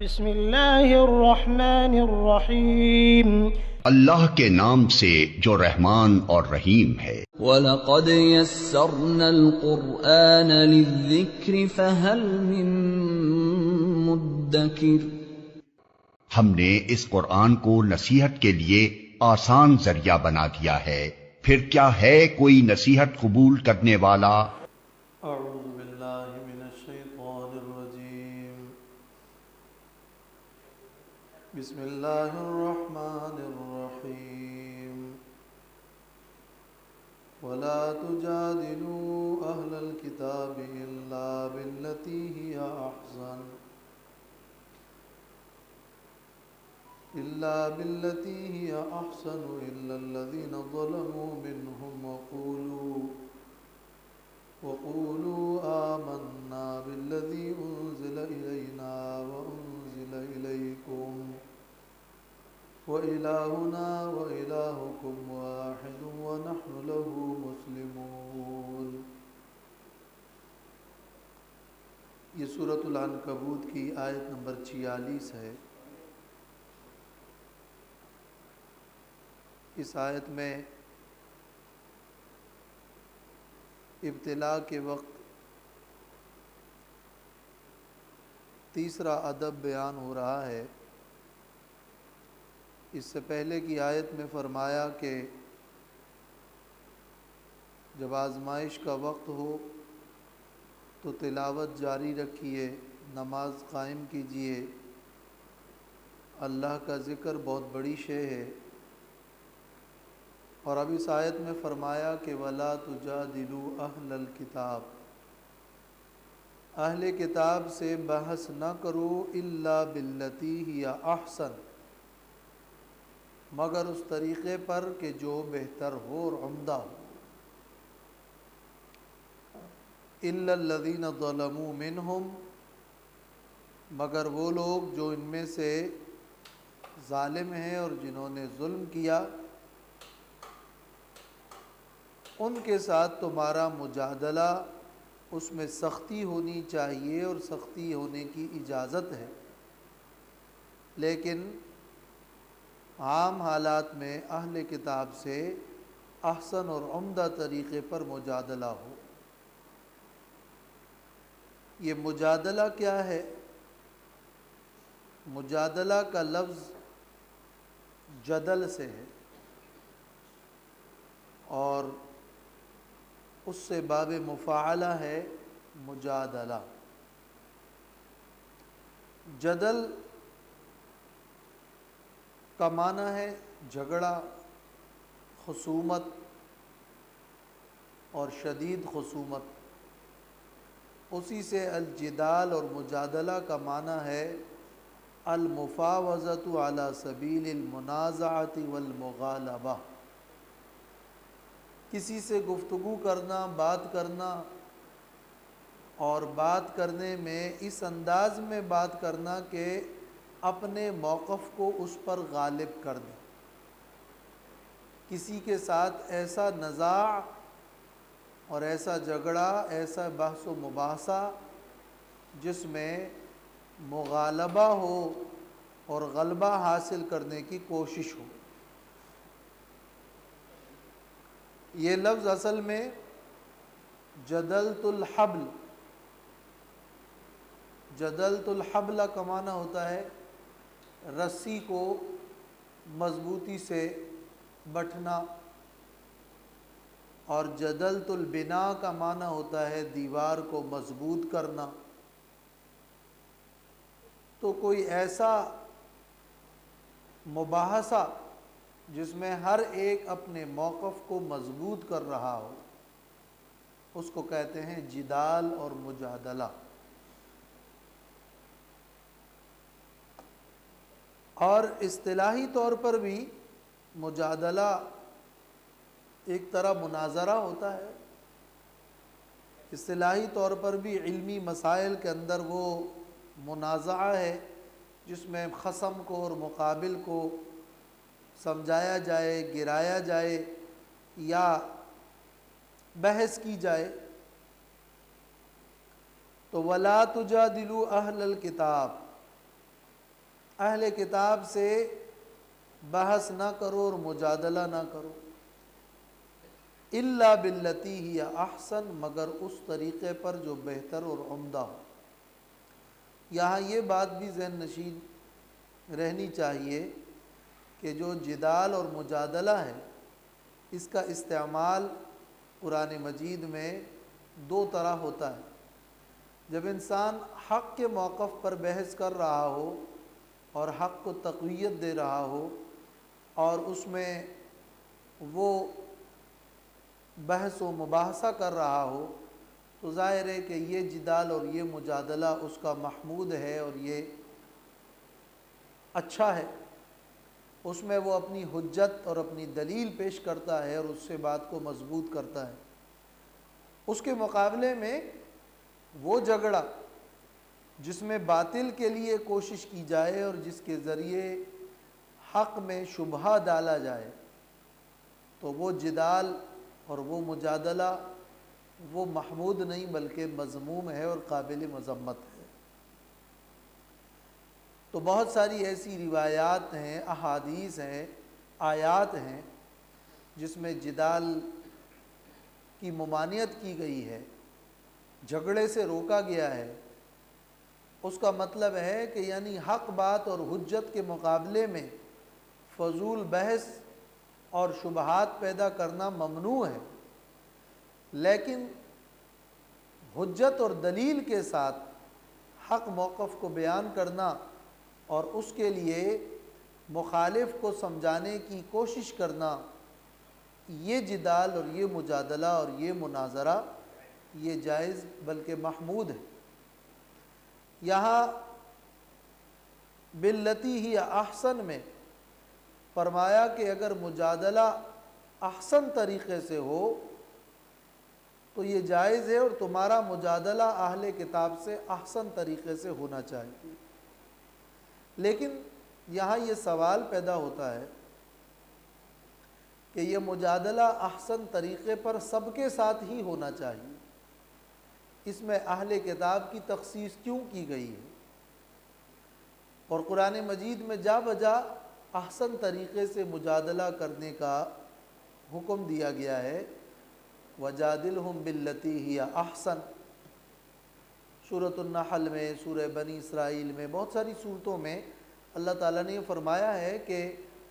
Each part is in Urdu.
بسم اللہ الرحمن الرحیم۔ اللہ کے نام سے جو رحمان اور رحیم ہے۔ وَلَقَدْ يَسَّرْنَا الْقُرْآنَ لِلذِّكْرِ فَهَلْ مِن مُّدَّكِرٍ۔ ہم نے اس قرآن کو نصیحت کے لیے آسان ذریعہ بنا دیا ہے، پھر کیا ہے کوئی نصیحت قبول کرنے والا؟ اعوذ باللہ من الشیطان الرجیم، بسم اللہ الرحمن الرحیم، ولا تجادلوا اہل الکتاب الا باللتی ہی احسن الا الذین ظلموا منہم وقولوا آمنا بالذی انزل الینا وانزل الیکم وإلہنا وإلہکم واحد ونحن له مسلمون۔ یہ سورۃ العنکبوت کی آیت نمبر 46 ہے۔ اس آیت میں ابتلا کے وقت تیسرا ادب بیان ہو رہا ہے۔ اس سے پہلے کی آیت میں فرمایا کہ جب آزمائش کا وقت ہو تو تلاوت جاری رکھیے، نماز قائم کیجیے، اللہ کا ذکر بہت بڑی شے ہے۔ اور اب اس آیت میں فرمایا کہ وَلَا تُجَادِلُوا أَهْلَ الْكِتَابِ، اہل کتاب سے بحث نہ کرو إِلَّا بِالَّتِي هِيَ أَحْسَنُ، مگر اس طریقے پر کہ جو بہتر ہو اور عمدہ ہو۔ إِلَّا الَّذِينَ ظَلَمُوا مِنْهُمْ، مگر وہ لوگ جو ان میں سے ظالم ہیں اور جنہوں نے ظلم کیا، ان کے ساتھ تمہارا مجادلہ اس میں سختی ہونی چاہیے اور سختی ہونے کی اجازت ہے، لیکن عام حالات میں اہل کتاب سے احسن اور عمدہ طریقے پر مجادلہ ہو۔ یہ مجادلہ کیا ہے؟ مجادلہ کا لفظ جدل سے ہے اور اس سے باب مفاعلہ ہے مجادلہ۔ جدل کا معنی ہے جھگڑا، خصومت اور شدید خصومت۔ اسی سے الجدال اور مجادلہ کا معنی ہے المفاوضۃ علی سبیل المنازعۃ والمغالبہ، کسی سے گفتگو کرنا، بات کرنا، اور بات کرنے میں اس انداز میں بات کرنا کہ اپنے موقف کو اس پر غالب کر دیں، کسی کے ساتھ ایسا نزاع اور ایسا جھگڑا، ایسا بحث و مباحثہ جس میں مغالبہ ہو اور غلبہ حاصل کرنے کی کوشش ہو۔ یہ لفظ اصل میں جدلت الحبل، جدلت الحبل کا معنی ہوتا ہے رسی کو مضبوطی سے بٹھنا، اور جدلت البنا کا معنی ہوتا ہے دیوار کو مضبوط کرنا۔ تو کوئی ایسا مباحثہ جس میں ہر ایک اپنے موقف کو مضبوط کر رہا ہو، اس کو کہتے ہیں جدال اور مجادلہ۔ اور اصطلاحی طور پر بھی مجادلہ ایک طرح مناظرہ ہوتا ہے۔ اصطلاحی طور پر بھی علمی مسائل کے اندر وہ منازعہ ہے جس میں خصم کو اور مقابل کو سمجھایا جائے، گرایا جائے یا بحث کی جائے۔ تو وَلَا تُجَادِلُوا أَهْلَ الْكِتَابِ، اہل کتاب سے بحث نہ کرو اور مجادلہ نہ کرو، الا باللتی ہی احسن، مگر اس طریقے پر جو بہتر اور عمدہ ہو۔ یہاں یہ بات بھی ذہن نشین رہنی چاہیے کہ جو جدال اور مجادلہ ہے اس کا استعمال قرآن مجید میں دو طرح ہوتا ہے۔ جب انسان حق کے موقف پر بحث کر رہا ہو اور حق کو تقویت دے رہا ہو اور اس میں وہ بحث و مباحثہ کر رہا ہو، تو ظاہر ہے کہ یہ جدال اور یہ مجادلہ اس کا محمود ہے اور یہ اچھا ہے۔ اس میں وہ اپنی حجت اور اپنی دلیل پیش کرتا ہے اور اس سے بات کو مضبوط کرتا ہے۔ اس کے مقابلے میں وہ جھگڑا جس میں باطل کے لیے کوشش کی جائے اور جس کے ذریعے حق میں شبہہ ڈالا جائے، تو وہ جدال اور وہ مجادلہ وہ محمود نہیں بلکہ مذموم ہے اور قابل مذمت ہے۔ تو بہت ساری ایسی روایات ہیں، احادیث ہیں، آیات ہیں جس میں جدال کی ممانعت کی گئی ہے، جھگڑے سے روکا گیا ہے۔ اس کا مطلب ہے کہ یعنی حق بات اور حجت کے مقابلے میں فضول بحث اور شبہات پیدا کرنا ممنوع ہے، لیکن حجت اور دلیل کے ساتھ حق موقف کو بیان کرنا اور اس کے لیے مخالف کو سمجھانے کی کوشش کرنا، یہ جدال اور یہ مجادلہ اور یہ مناظرہ یہ جائز بلکہ محمود ہے۔ یہاں باللتی ہی احسن میں فرمایا کہ اگر مجادلہ احسن طریقے سے ہو تو یہ جائز ہے، اور تمہارا مجادلہ اہل کتاب سے احسن طریقے سے ہونا چاہیے۔ لیکن یہاں یہ سوال پیدا ہوتا ہے کہ یہ مجادلہ احسن طریقے پر سب کے ساتھ ہی ہونا چاہیے، اس میں اہل کتاب کی تخصیص کیوں کی گئی ہے؟ اور قرآن مجید میں جا بجا احسن طریقے سے مجادلہ کرنے کا حکم دیا گیا ہے۔ وَجَادِلْهُمْ بِالَّتِي هِيَ أَحْسَنُ، سورۃ النحل میں، سورہ بنی اسرائیل میں، بہت ساری صورتوں میں اللہ تعالیٰ نے یہ فرمایا ہے کہ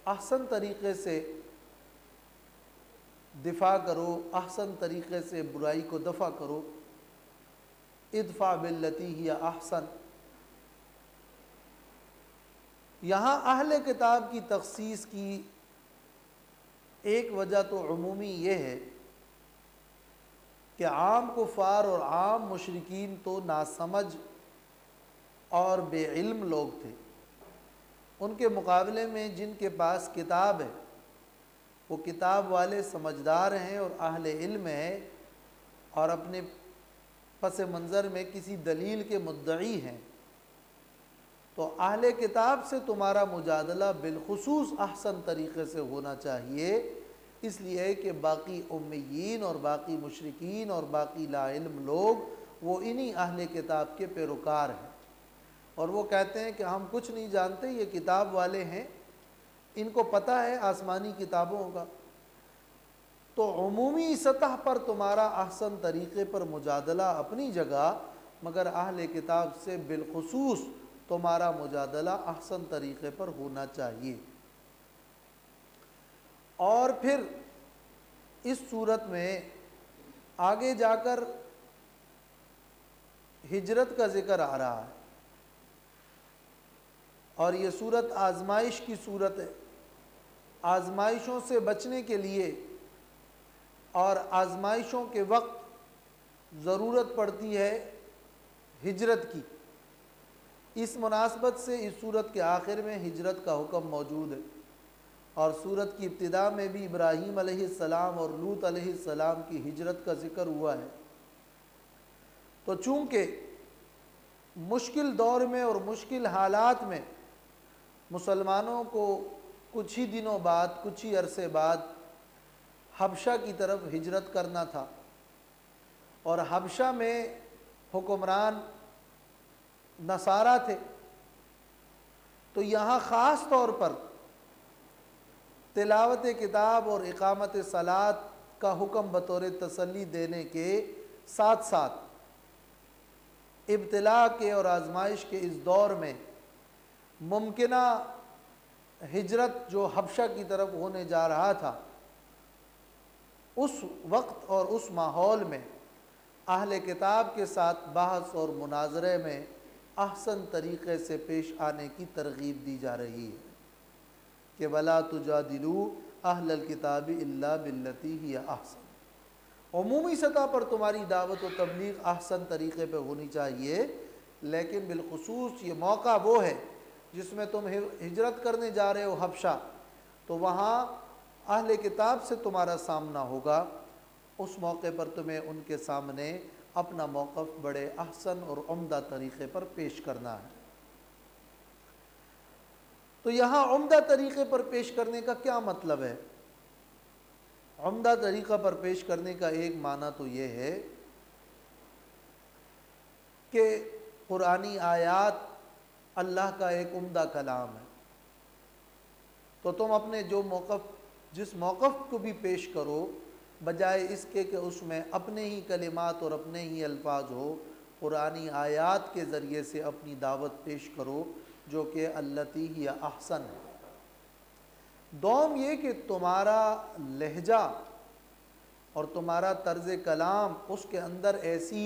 احسن طریقے سے دفاع کرو، احسن طریقے سے برائی کو دفع کرو، ادفع باللتی ہی احسن۔ یہاں اہل کتاب کی تخصیص کی ایک وجہ تو عمومی یہ ہے کہ عام کفار اور عام مشرکین تو ناسمجھ اور بے علم لوگ تھے، ان کے مقابلے میں جن کے پاس کتاب ہے وہ کتاب والے سمجھدار ہیں اور اہل علم ہیں اور اپنے پس منظر میں کسی دلیل کے مدعی ہیں، تو اہل کتاب سے تمہارا مجادلہ بالخصوص احسن طریقے سے ہونا چاہیے، اس لیے کہ باقی امیین اور باقی مشرکین اور باقی لا علم لوگ وہ انہی اہل کتاب کے پیروکار ہیں، اور وہ کہتے ہیں کہ ہم کچھ نہیں جانتے، یہ کتاب والے ہیں، ان کو پتہ ہے آسمانی کتابوں کا۔ تو عمومی سطح پر تمہارا احسن طریقے پر مجادلہ اپنی جگہ، مگر اہل کتاب سے بالخصوص تمہارا مجادلہ احسن طریقے پر ہونا چاہیے۔ اور پھر اس صورت میں آگے جا کر ہجرت کا ذکر آ رہا ہے، اور یہ صورت آزمائش کی صورت ہے۔ آزمائشوں سے بچنے کے لیے اور آزمائشوں کے وقت ضرورت پڑتی ہے ہجرت کی، اس مناسبت سے اس صورت کے آخر میں ہجرت کا حکم موجود ہے، اور صورت کی ابتدا میں بھی ابراہیم علیہ السلام اور لوط علیہ السلام کی ہجرت کا ذکر ہوا ہے۔ تو چونکہ مشکل دور میں اور مشکل حالات میں مسلمانوں کو کچھ ہی دنوں بعد، کچھ ہی عرصے بعد حبشہ کی طرف ہجرت کرنا تھا، اور حبشہ میں حکمران نصارہ تھے، تو یہاں خاص طور پر تلاوت کتاب اور اقامت صلاۃ کا حکم بطور تسلی دینے کے ساتھ ساتھ ابتلاء کے اور آزمائش کے اس دور میں ممکنہ ہجرت جو حبشہ کی طرف ہونے جا رہا تھا، اس وقت اور اس ماحول میں اہل کتاب کے ساتھ بحث اور مناظرے میں احسن طریقے سے پیش آنے کی ترغیب دی جا رہی ہے کہ وَلَا تُجَادِلُوا أَهْلَ الْكِتَابِ إِلَّا بِالَّتِي هِيَ أَحْسَنُ۔ عمومی سطح پر تمہاری دعوت و تبلیغ احسن طریقے پہ ہونی چاہیے، لیکن بالخصوص یہ موقع وہ ہے جس میں تم ہجرت کرنے جا رہے ہو حبشہ، تو وہاں اہل کتاب سے تمہارا سامنا ہوگا، اس موقع پر تمہیں ان کے سامنے اپنا موقف بڑے احسن اور عمدہ طریقے پر پیش کرنا ہے۔ تو یہاں عمدہ طریقے پر پیش کرنے کا کیا مطلب ہے؟ عمدہ طریقہ پر پیش کرنے کا ایک معنی تو یہ ہے کہ قرآنی آیات اللہ کا ایک عمدہ کلام ہے، تو تم اپنے جس موقف کو بھی پیش کرو، بجائے اس کے کہ اس میں اپنے ہی کلمات اور اپنے ہی الفاظ ہو، قرآنی آیات کے ذریعے سے اپنی دعوت پیش کرو جو کہ التی ہی احسن ہے۔ دوم یہ کہ تمہارا لہجہ اور تمہارا طرز کلام اس کے اندر ایسی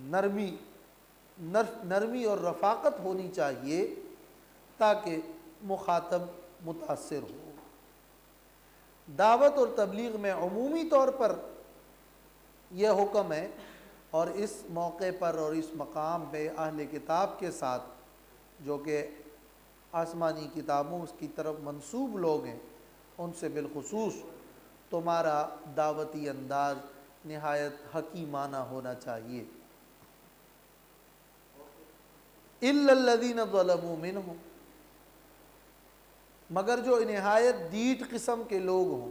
نرمی اور رفاقت ہونی چاہیے تاکہ مخاطب متاثر ہو۔ دعوت اور تبلیغ میں عمومی طور پر یہ حکم ہے، اور اس موقع پر اور اس مقام پہ اہل کتاب کے ساتھ جو کہ آسمانی کتابوں کی طرف منسوب لوگ ہیں، ان سے بالخصوص تمہارا دعوتی انداز نہایت حکیمانہ ہونا چاہیے۔ إِلَّا الَّذِينَ ظَلَمُوا مِنْهُمْ، مگر جو نہایت ڈیٹ قسم کے لوگ ہوں،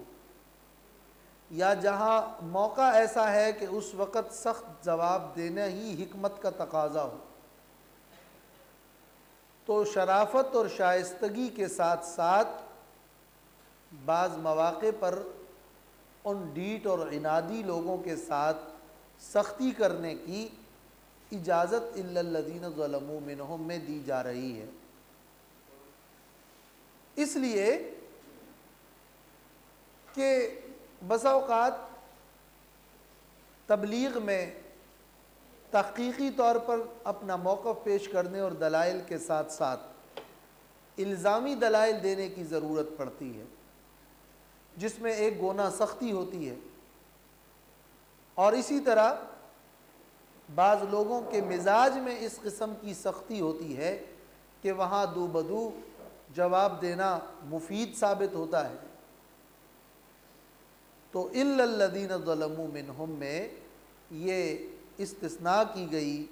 یا جہاں موقع ایسا ہے کہ اس وقت سخت جواب دینا ہی حکمت کا تقاضا ہو، تو شرافت اور شائستگی کے ساتھ ساتھ بعض مواقع پر ان ڈیٹ اور عنادی لوگوں کے ساتھ سختی کرنے کی اجازت الا الذین ظلموا منہم میں دی جا رہی ہے۔ اس لیے کہ بسا اوقات تبلیغ میں تحقیقی طور پر اپنا موقف پیش کرنے اور دلائل کے ساتھ ساتھ الزامی دلائل دینے کی ضرورت پڑتی ہے، جس میں ایک گونا سختی ہوتی ہے، اور اسی طرح بعض لوگوں کے مزاج میں اس قسم کی سختی ہوتی ہے کہ وہاں دو بدو جواب دینا مفید ثابت ہوتا ہے۔ تو الا الذین ظلموا منہم میں یہ استثناء کی گئی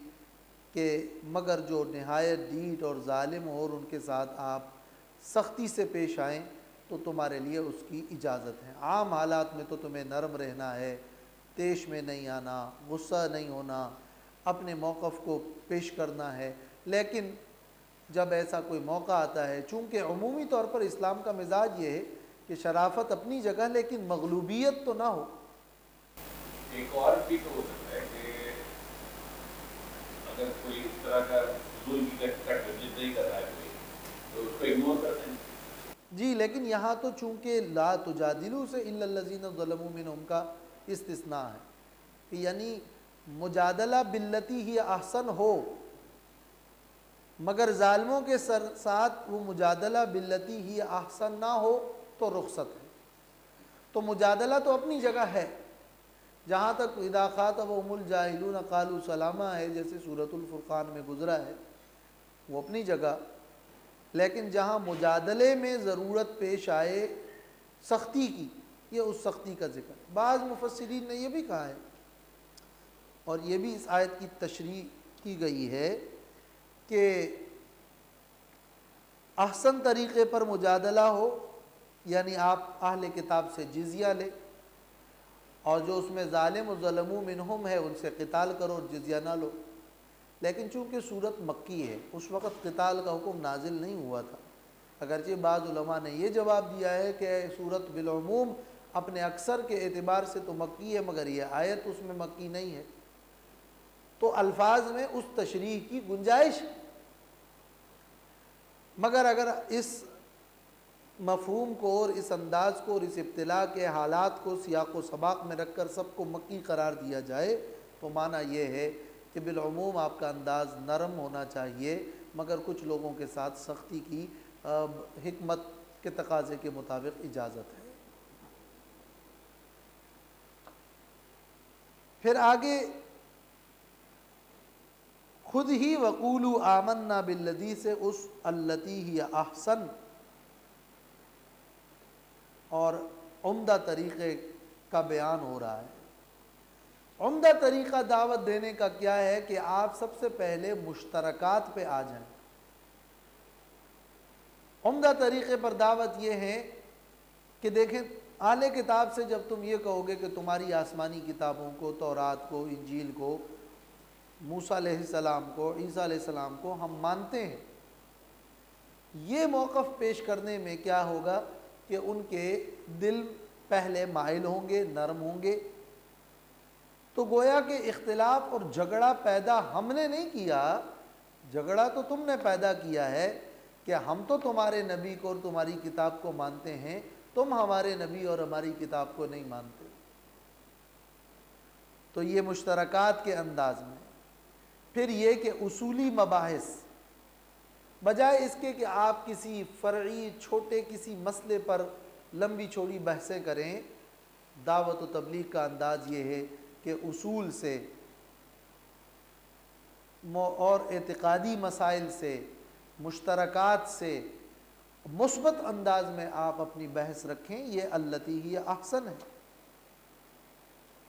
کہ مگر جو نہایت ڈیٹ اور ظالم ہو اور ان کے ساتھ آپ سختی سے پیش آئیں تو تمہارے لیے اس کی اجازت ہے۔ عام حالات میں تو تمہیں نرم رہنا ہے، تیش میں نہیں آنا، غصہ نہیں ہونا، اپنے موقف کو پیش کرنا ہے، لیکن جب ایسا کوئی موقع آتا ہے، چونکہ عمومی طور پر اسلام کا مزاج یہ ہے کہ شرافت اپنی جگہ لیکن مغلوبیت تو نہ ہو۔ ایک اور بھی تو ہو سکتا ہے کہ اگر کوئی اس طرح کا ظلم کی کٹ نہیں کر رہا ہے تو اس کو اگنور کرتے ہیں۔ جی، لیکن یہاں تو چونکہ لا تجادلوا سے الا الذین ظلموا منہم کا استثناء ہے، کہ یعنی مجادلہ باللتی ہی احسن ہو، مگر ظالموں کے ساتھ وہ مجادلہ باللتی ہی احسن نہ ہو تو رخصت ہے۔ تو مجادلہ تو اپنی جگہ ہے، جہاں تک اذا خاطبهم الجاہلون قالوا سلاما ہے، جیسے سورۃ الفرقان میں گزرا ہے، وہ اپنی جگہ، لیکن جہاں مجادلے میں ضرورت پیش آئے سختی کی، یہ اس سختی کا ذکر۔ بعض مفسرین نے یہ بھی کہا ہے، اور یہ بھی اس آیت کی تشریح کی گئی ہے کہ احسن طریقے پر مجادلہ ہو، یعنی آپ اہل کتاب سے جزیہ لے، اور جو اس میں ظالم و ظلموا منہم ہے ان سے قتال کرو اور جزیہ نہ لو، لیکن چونکہ صورت مکی ہے اس وقت قتال کا حکم نازل نہیں ہوا تھا، اگرچہ بعض علماء نے یہ جواب دیا ہے کہ صورت بالعموم اپنے اکثر کے اعتبار سے تو مکی ہے، مگر یہ آیت اس میں مکی نہیں ہے، تو الفاظ میں اس تشریح کی گنجائش ہے۔ مگر اگر اس مفہوم کو اور اس انداز کو اور اس ابتلاء کے حالات کو سیاق و سباق میں رکھ کر سب کو مکی قرار دیا جائے تو معنی یہ ہے کہ بالعموم آپ کا انداز نرم ہونا چاہیے، مگر کچھ لوگوں کے ساتھ سختی کی حکمت کے تقاضے کے مطابق اجازت ہے۔ پھر آگے خود ہی وقولوا آمنا بالذی سے اس التی ہی احسن اور عمدہ طریقے کا بیان ہو رہا ہے۔ عمدہ طریقہ دعوت دینے کا کیا ہے کہ آپ سب سے پہلے مشترکات پہ آ جائیں۔ عمدہ طریقے پر دعوت یہ ہے کہ دیکھیں اہل کتاب سے جب تم یہ کہو گے کہ تمہاری آسمانی کتابوں کو، تورات کو، انجیل کو، موسیٰ علیہ السلام کو، عیسیٰ علیہ السلام کو ہم مانتے ہیں، یہ موقف پیش کرنے میں کیا ہوگا کہ ان کے دل پہلے مائل ہوں گے، نرم ہوں گے۔ تو گویا کہ اختلاف اور جھگڑا پیدا ہم نے نہیں کیا، جھگڑا تو تم نے پیدا کیا ہے کہ ہم تو تمہارے نبی کو اور تمہاری کتاب کو مانتے ہیں، تم ہمارے نبی اور ہماری کتاب کو نہیں مانتے۔ تو یہ مشترکات کے انداز میں۔ پھر یہ کہ اصولی مباحث، بجائے اس کے کہ آپ کسی فرعی چھوٹے کسی مسئلے پر لمبی چوڑی بحثیں کریں، دعوت و تبلیغ کا انداز یہ ہے کہ اصول سے اور اعتقادی مسائل سے، مشترکات سے مثبت انداز میں آپ اپنی بحث رکھیں، یہ التی ہی احسن ہے۔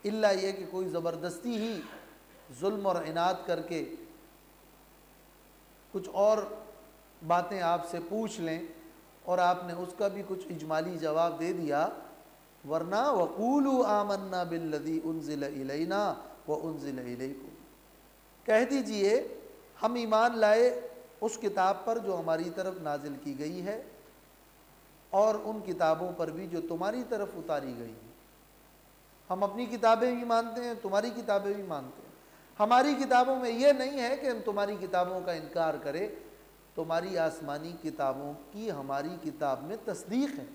الا یہ کہ کوئی زبردستی ہی ظلم اور عناد کر کے کچھ اور باتیں آپ سے پوچھ لیں اور آپ نے اس کا بھی کچھ اجمالی جواب دے دیا، ورنہ وقولوا آمنا بالذی انزل الینا وانزل الیکم، کہہ دیجئے ہم ایمان لائے اس کتاب پر جو ہماری طرف نازل کی گئی ہے اور ان کتابوں پر بھی جو تمہاری طرف اتاری گئی ہیں۔ ہم اپنی کتابیں بھی مانتے ہیں، تمہاری کتابیں بھی مانتے ہیں۔ ہماری کتابوں میں یہ نہیں ہے کہ ہم تمہاری کتابوں کا انکار کریں، تمہاری آسمانی کتابوں کی ہماری کتاب میں تصدیق ہے۔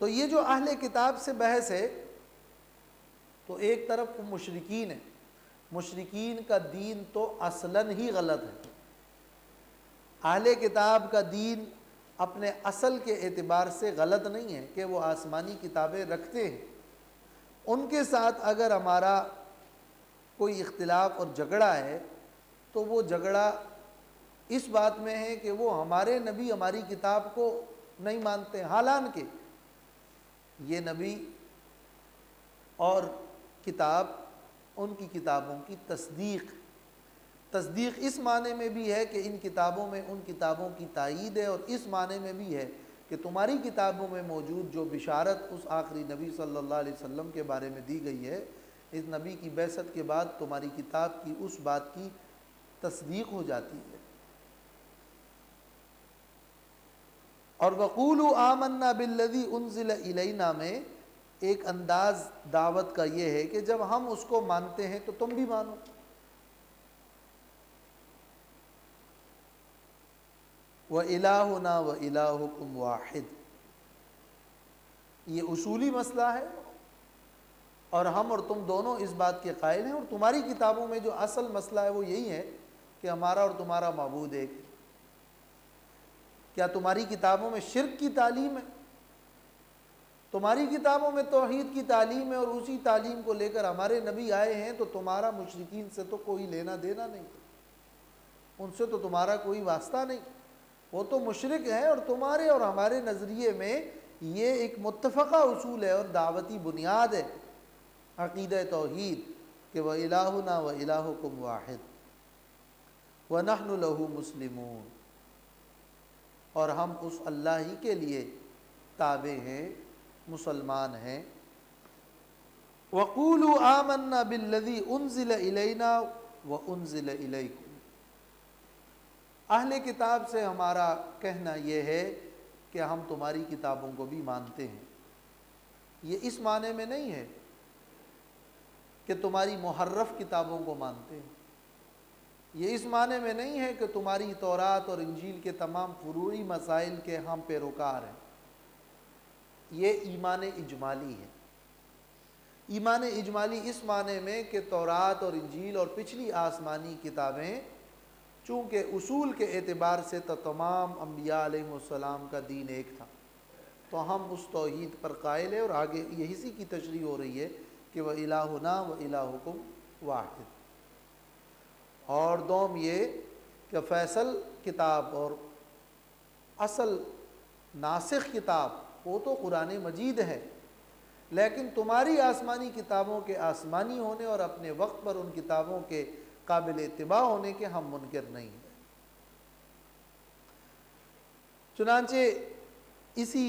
تو یہ جو اہل کتاب سے بحث ہے تو ایک طرف مشرکین ہے، مشرکین کا دین تو اصلاً ہی غلط ہے۔ اہل کتاب کا دین اپنے اصل کے اعتبار سے غلط نہیں ہے کہ وہ آسمانی کتابیں رکھتے ہیں، ان کے ساتھ اگر ہمارا کوئی اختلاف اور جھگڑا ہے تو وہ جھگڑا اس بات میں ہے کہ وہ ہمارے نبی ہماری کتاب کو نہیں مانتے، حالانکہ یہ نبی اور کتاب ان کی کتابوں کی تصدیق اس معنی میں بھی ہے کہ ان کتابوں میں ان کتابوں کی تائید ہے، اور اس معنی میں بھی ہے کہ تمہاری کتابوں میں موجود جو بشارت اس آخری نبی صلی اللہ علیہ وسلم کے بارے میں دی گئی ہے، اس نبی کی بعثت کے بعد تمہاری کتاب کی اس بات کی تصدیق ہو جاتی ہے۔ اور وقولوا آمنا بالذی انزل الینا میں ایک انداز دعوت کا یہ ہے کہ جب ہم اس کو مانتے ہیں تو تم بھی مانو۔ وَإِلَٰهُنَا وَإِلَٰهُكُمْ وَاحِدٌ، یہ اصولی مسئلہ ہے اور ہم اور تم دونوں اس بات کے قائل ہیں، اور تمہاری کتابوں میں جو اصل مسئلہ ہے وہ یہی ہے کہ ہمارا اور تمہارا معبود ایک ہے۔ کیا تمہاری کتابوں میں شرک کی تعلیم ہے؟ تمہاری کتابوں میں توحید کی تعلیم ہے، اور اسی تعلیم کو لے کر ہمارے نبی آئے ہیں، تو تمہارا مشرکین سے تو کوئی لینا دینا نہیں، ان سے تو تمہارا کوئی واسطہ نہیں، وہ تو مشرک ہیں، اور تمہارے اور ہمارے نظریے میں یہ ایک متفقہ اصول ہے اور دعوتی بنیاد ہے عقیدہ توحید کہ وَإِلَٰهُنَا وَإِلَٰهُكُمْ وَاحِدٌ وَنَحْنُ لَهُ مُسْلِمُونَ، اور ہم اس اللہ ہی کے لیے تابع ہیں، مسلمان ہیں۔ وَقُولُوا آمَنَّا بِالَّذِي أُنزِلَ إِلَيْنَا وَأُنزِلَ إِلَيْكُمْ۔ اہل کتاب سے ہمارا کہنا یہ ہے کہ ہم تمہاری کتابوں کو بھی مانتے ہیں۔ یہ اس معنی میں نہیں ہے کہ تمہاری محرف کتابوں کو مانتے ہیں، یہ اس معنی میں نہیں ہے کہ تمہاری تورات اور انجیل کے تمام فروعی مسائل کے ہم پیروکار ہیں۔ یہ ایمان اجمالی ہے۔ ایمان اجمالی اس معنی میں کہ تورات اور انجیل اور پچھلی آسمانی کتابیں چونکہ اصول کے اعتبار سے تو تمام انبیاء علیہ السلام کا دین ایک تھا، تو ہم اس توحید پر قائل ہیں، اور آگے یہ اسی کی تشریح ہو رہی ہے کہ وَإِلَٰهُنَا وَإِلَٰهُكُمْ وَاحِدٌ۔ اور دوم یہ کہ فیصل کتاب اور اصل ناسخ کتاب وہ تو قرآن مجید ہے، لیکن تمہاری آسمانی کتابوں کے آسمانی ہونے اور اپنے وقت پر ان کتابوں کے قابل اتباع ہونے کے ہم منکر نہیں ہیں۔ چنانچہ اسی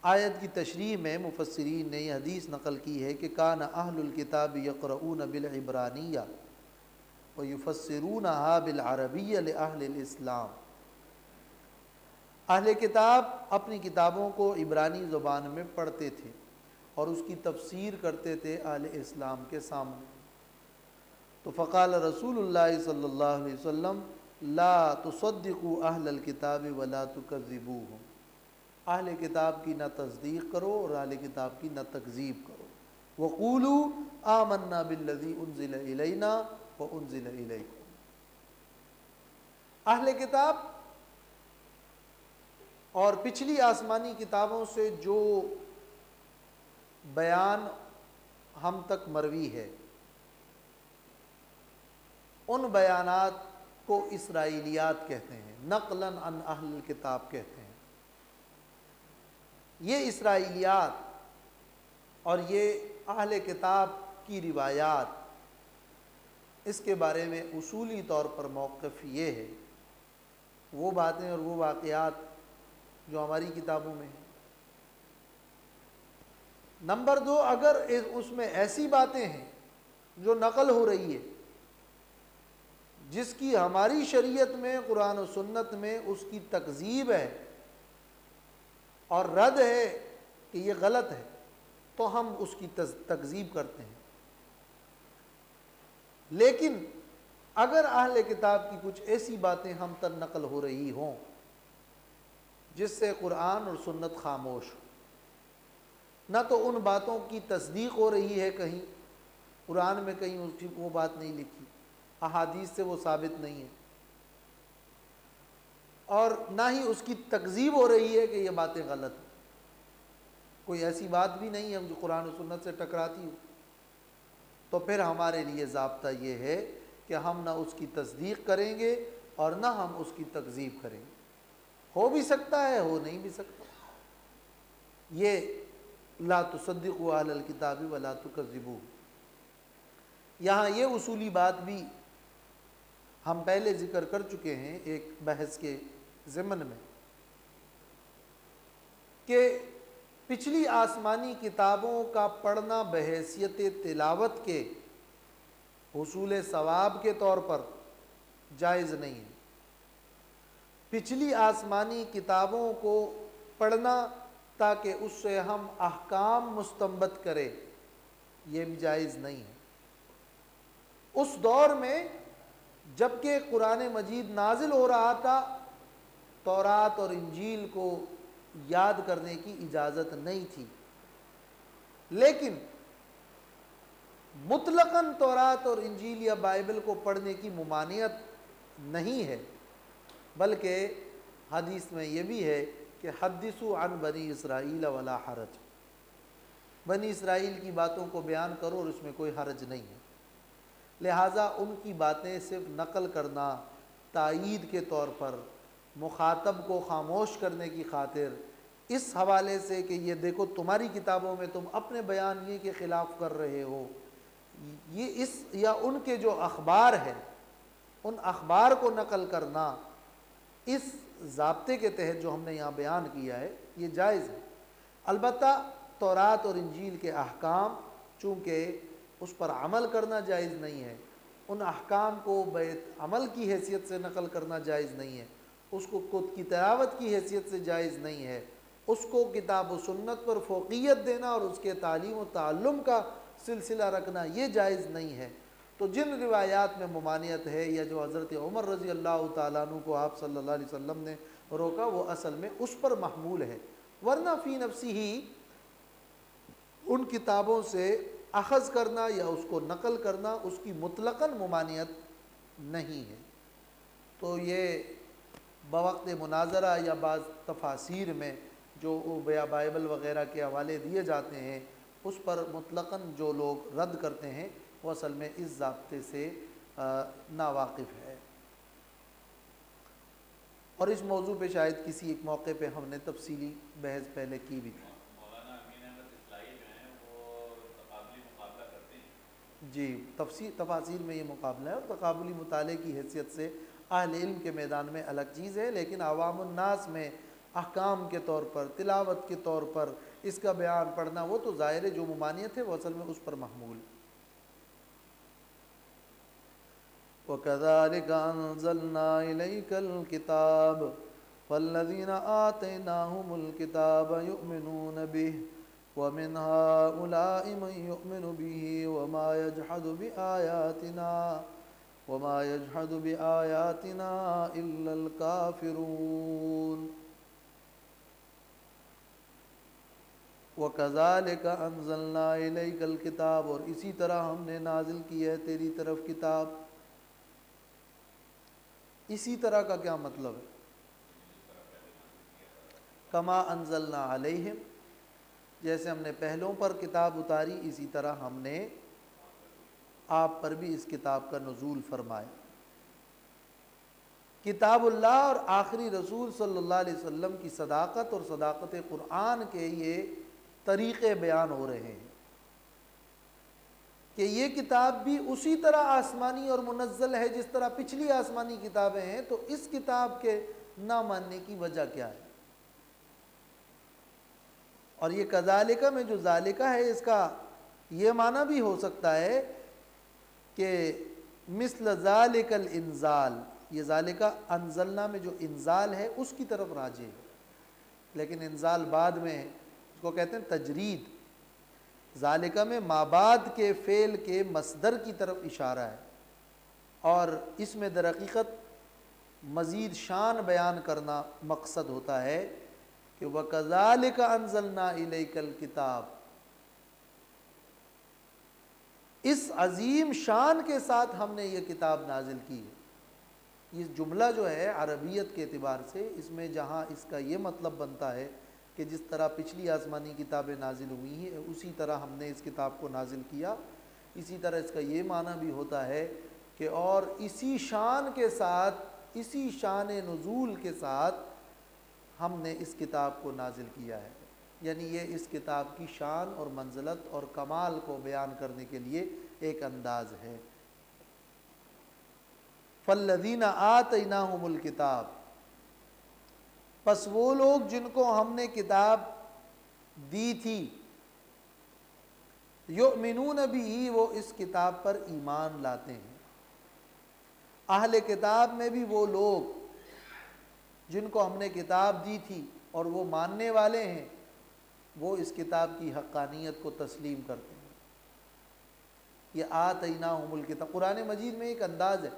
آیت کی تشریح میں مفسرین نے یہ حدیث نقل کی ہے کہ کان اہل الکتاب یقرؤون بالعبرانیہ ویفسرونہا بالعربیہ لأہل الاسلام۔ اہل کتاب اپنی کتابوں کو عبرانی زبان میں پڑھتے تھے اور اس کی تفسیر کرتے تھے اہل اسلام کے سامنے۔ تو فقال رسول اللہ صلی اللہ علیہ وسلم لا تصدقوا اہل الکتاب ولا تکذبوہم۔ اہل کتاب کی نہ تصدیق کرو اور اہل کتاب کی نہ تکذیب کرو۔ وقولوا آمنا بالذی انزل الینا وانزل الیکم۔ اہل کتاب اور پچھلی آسمانی کتابوں سے جو بیان ہم تک مروی ہے ان بیانات کو اسرائیلیات کہتے ہیں، نقلاً عن اہل الکتاب کہتے ہیں۔ یہ اسرائیلیات اور یہ اہل کتاب کی روایات، اس کے بارے میں اصولی طور پر موقف یہ ہے، وہ باتیں اور وہ واقعات جو ہماری کتابوں میں ہیں۔ نمبر دو، اگر اس میں ایسی باتیں ہیں جو نقل ہو رہی ہے جس کی ہماری شریعت میں قرآن و سنت میں اس کی تکذیب ہے اور رد ہے کہ یہ غلط ہے، تو ہم اس کی تکذیب کرتے ہیں۔ لیکن اگر اہل کتاب کی کچھ ایسی باتیں ہم تک نقل ہو رہی ہوں جس سے قرآن اور سنت خاموش ہو، نہ تو ان باتوں کی تصدیق ہو رہی ہے، کہیں قرآن میں کہیں اس کی وہ بات نہیں لکھی، احادیث سے وہ ثابت نہیں ہے، اور نہ ہی اس کی تکذیب ہو رہی ہے کہ یہ باتیں غلط ہیں، کوئی ایسی بات بھی نہیں ہے جو قرآن و سنت سے ٹکراتی ہو، تو پھر ہمارے لیے ضابطہ یہ ہے کہ ہم نہ اس کی تصدیق کریں گے اور نہ ہم اس کی تکذیب کریں گے۔ ہو بھی سکتا ہے، ہو نہیں بھی سکتا۔ یہ لا تصدقوا اہل الکتاب ولا تکذبوہ، یہاں یہ اصولی بات بھی ہم پہلے ذکر کر چکے ہیں ایک بحث کے ضمن میں، کہ پچھلی آسمانی کتابوں کا پڑھنا بحیثیت تلاوت کے حصول ثواب کے طور پر جائز نہیں ہے۔ پچھلی آسمانی کتابوں کو پڑھنا تاکہ اس سے ہم احکام مستنبط کریں، یہ بھی جائز نہیں ہے۔ اس دور میں جبکہ قرآن مجید نازل ہو رہا تھا، تورات اور انجیل کو یاد کرنے کی اجازت نہیں تھی، لیکن مطلقاً تورات اور انجیل یا بائبل کو پڑھنے کی ممانعت نہیں ہے، بلکہ حدیث میں یہ بھی ہے کہ حدثوا عن بنی اسرائیل ولا حرج، بنی اسرائیل کی باتوں کو بیان کرو اور اس میں کوئی حرج نہیں ہے۔ لہٰذا ان کی باتیں صرف نقل کرنا تائید کے طور پر، مخاطب کو خاموش کرنے کی خاطر، اس حوالے سے کہ یہ دیکھو تمہاری کتابوں میں تم اپنے بیان یہ کے خلاف کر رہے ہو، یہ اس یا ان کے جو اخبار ہیں ان اخبار کو نقل کرنا اس ضابطے کے تحت جو ہم نے یہاں بیان کیا ہے یہ جائز ہے۔ البتہ تورات اور انجیل کے احکام چونکہ اس پر عمل کرنا جائز نہیں ہے، ان احکام کو بیت عمل کی حیثیت سے نقل کرنا جائز نہیں ہے، اس کو خود کی تلاوت کی حیثیت سے جائز نہیں ہے، اس کو کتاب و سنت پر فوقیت دینا اور اس کے تعلیم و تعلم کا سلسلہ رکھنا یہ جائز نہیں ہے۔ تو جن روایات میں ممانعت ہے یا جو حضرت عمر رضی اللہ تعالیٰ عنہ کو آپ صلی اللہ علیہ وسلم نے روکا، وہ اصل میں اس پر محمول ہے، ورنہ فی نفسی ہی ان کتابوں سے اخذ کرنا یا اس کو نقل کرنا اس کی مطلقاً ممانعت نہیں ہے۔ تو یہ بوقت مناظرہ یا بعض تفاسیر میں جو بائبل وغیرہ کے حوالے دیے جاتے ہیں، اس پر مطلقاً جو لوگ رد کرتے ہیں وہ اصل میں اس ضابطے سے ناواقف ہے۔ اور اس موضوع پہ شاید کسی ایک موقع پہ ہم نے تفصیلی بحث پہلے کی بھی تھی۔ مولانا امین احمد اصلاحی جو ہیں وہ تقابلی مقابلہ کرتے ہیں۔ جی، تفاسیر میں یہ مقابلہ ہے، اور تقابلی مطالعے کی حیثیت سے اہل علم کے میدان میں الگ چیز ہے، لیکن عوام الناس میں احکام کے طور پر، تلاوت کے طور پر اس کا بیان پڑھنا، وہ تو ظاہر ہے جو ممانعت ہے وہ اصل میں اس پر محمول۔ وَكَذَلِكَ أَنزَلْنَا إِلَيْكَ الْكِتَابَ وَالَّذِينَ آتَيْنَاهُمُ الْكِتَابَ يُؤْمِنُونَ بِهِ وَمِنْ هَؤُلَاءِ مَن يُؤْمِنُ بِهِ وَمَا يَجْحَدُ بِآيَاتِنَا إِلَّا الْكَافِرُونَ۔ وَكَذَلِكَ أَنزَلْنَا إِلَيْكَ الْكِتَابَ، اور اسی طرح ہم نے نازل کی ہے تیری طرف کتاب۔ اسی طرح کا کیا مطلب ہے؟ کما انزلنا علیہم، جیسے ہم نے پہلوں پر کتاب اتاری اسی طرح ہم نے آپ پر بھی اس کتاب کا نزول فرمایا۔ کتاب اللہ اور آخری رسول صلی اللہ علیہ وسلم کی صداقت اور صداقت قرآن کے یہ طریقے بیان ہو رہے ہیں کہ یہ کتاب بھی اسی طرح آسمانی اور منزل ہے جس طرح پچھلی آسمانی کتابیں ہیں، تو اس کتاب کے نہ ماننے کی وجہ کیا ہے؟ اور یہ کذالک میں جو ذالکہ ہے اس کا یہ معنی بھی ہو سکتا ہے کہ مثل ذالک الانزال، یہ ذالکہ انزلنا میں جو انزال ہے اس کی طرف راجع ہے، لیکن انزال بعد میں اس کو کہتے ہیں تجرید۔ ذالکہ میں مابعد کے فعل کے مصدر کی طرف اشارہ ہے، اور اس میں در حقیقت مزید شان بیان کرنا مقصد ہوتا ہے کہ وَكَذَلِكَ أَنزَلْنَا إِلَيْكَ الْكِتَابَ، اس عظیم شان کے ساتھ ہم نے یہ کتاب نازل کی ہے۔ یہ جملہ جو ہے عربیت کے اعتبار سے اس میں جہاں اس کا یہ مطلب بنتا ہے کہ جس طرح پچھلی آسمانی کتابیں نازل ہوئی ہیں اسی طرح ہم نے اس کتاب کو نازل کیا، اسی طرح اس کا یہ معنی بھی ہوتا ہے کہ اور اسی شان کے ساتھ، اسی شان نزول کے ساتھ ہم نے اس کتاب کو نازل کیا ہے، یعنی یہ اس کتاب کی شان اور منزلت اور کمال کو بیان کرنے کے لیے ایک انداز ہے۔ فَالَّذِينَ آتَيْنَاهُمُ الْكِتَابَ، پس وہ لوگ جن کو ہم نے کتاب دی تھی، یؤمنون بہ، وہ اس کتاب پر ایمان لاتے ہیں۔ اہل کتاب میں بھی وہ لوگ جن کو ہم نے کتاب دی تھی اور وہ ماننے والے ہیں، وہ اس کتاب کی حقانیت کو تسلیم کرتے ہیں۔ یہ آتیناہم الکتاب، قرآن مجید میں ایک انداز ہے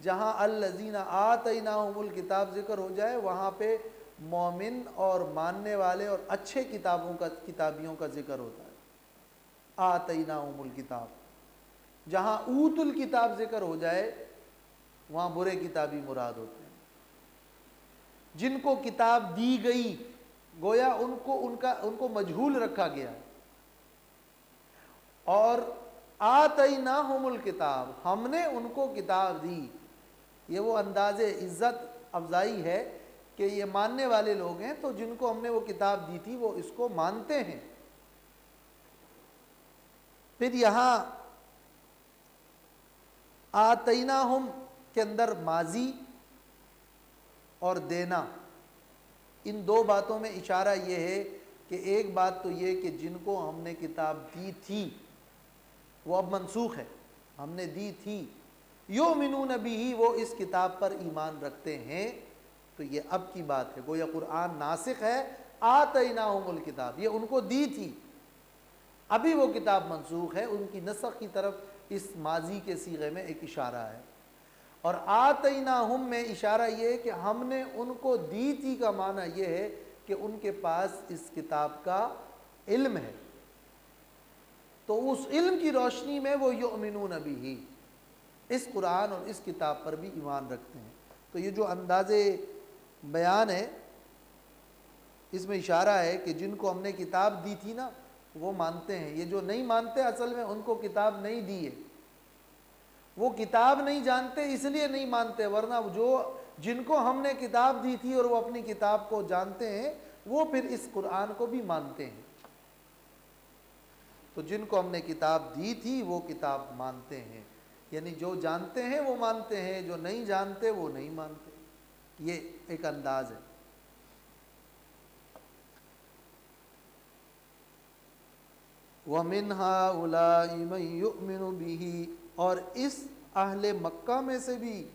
جہاں الذین آتیناہم الکتاب ذکر ہو جائے وہاں پہ مومن اور ماننے والے اور اچھے کتابیوں کا ذکر ہوتا ہے۔ آتیناہم الکتاب، جہاں اوت الکتاب ذکر ہو جائے وہاں برے کتابی مراد ہوتے ہیں۔ جن کو کتاب دی گئی گویا ان کو مجہول رکھا گیا، اور آتیناہم الکتاب، ہم نے ان کو کتاب دی، یہ وہ انداز عزت افزائی ہے کہ یہ ماننے والے لوگ ہیں تو جن کو ہم نے وہ کتاب دی تھی وہ اس کو مانتے ہیں۔ پھر یہاں آتیناہم کے اندر ماضی اور دینا، ان دو باتوں میں اشارہ یہ ہے کہ ایک بات تو یہ کہ جن کو ہم نے کتاب دی تھی وہ اب منسوخ ہے، ہم نے دی تھی۔ یؤمنون بہ، وہ اس کتاب پر ایمان رکھتے ہیں، تو یہ اب کی بات ہے، گویا قرآن ناسخ ہے۔ آتیناہم الکتاب، یہ ان کو دی تھی، ابھی وہ کتاب منسوخ ہے، ان کی نسخ کی طرف اس ماضی کے صیغے میں ایک اشارہ ہے۔ اور آتیناہم میں اشارہ یہ ہے کہ ہم نے ان کو دی تھی کا معنی یہ ہے کہ ان کے پاس اس کتاب کا علم ہے، تو اس علم کی روشنی میں وہ یؤمنون بہ، اس قرآن اور اس کتاب پر بھی ایمان رکھتے ہیں۔ تو یہ جو انداز بیان ہے اس میں اشارہ ہے کہ جن کو ہم نے کتاب دی تھی نا وہ مانتے ہیں، یہ جو نہیں مانتے اصل میں ان کو کتاب نہیں دی ہے، وہ کتاب نہیں جانتے اس لیے نہیں مانتے، ورنہ جن کو ہم نے کتاب دی تھی اور وہ اپنی کتاب کو جانتے ہیں وہ پھر اس قرآن کو بھی مانتے ہیں۔ تو جن کو ہم نے کتاب دی تھی وہ کتاب مانتے ہیں، یعنی جو جانتے ہیں وہ مانتے ہیں، جو نہیں جانتے وہ نہیں مانتے، یہ ایک انداز ہے۔ وَمِنْ هَٰؤُلَاءِ مَن يُؤْمِنُ بِهِ، اور اس اہل مکہ میں سے بھی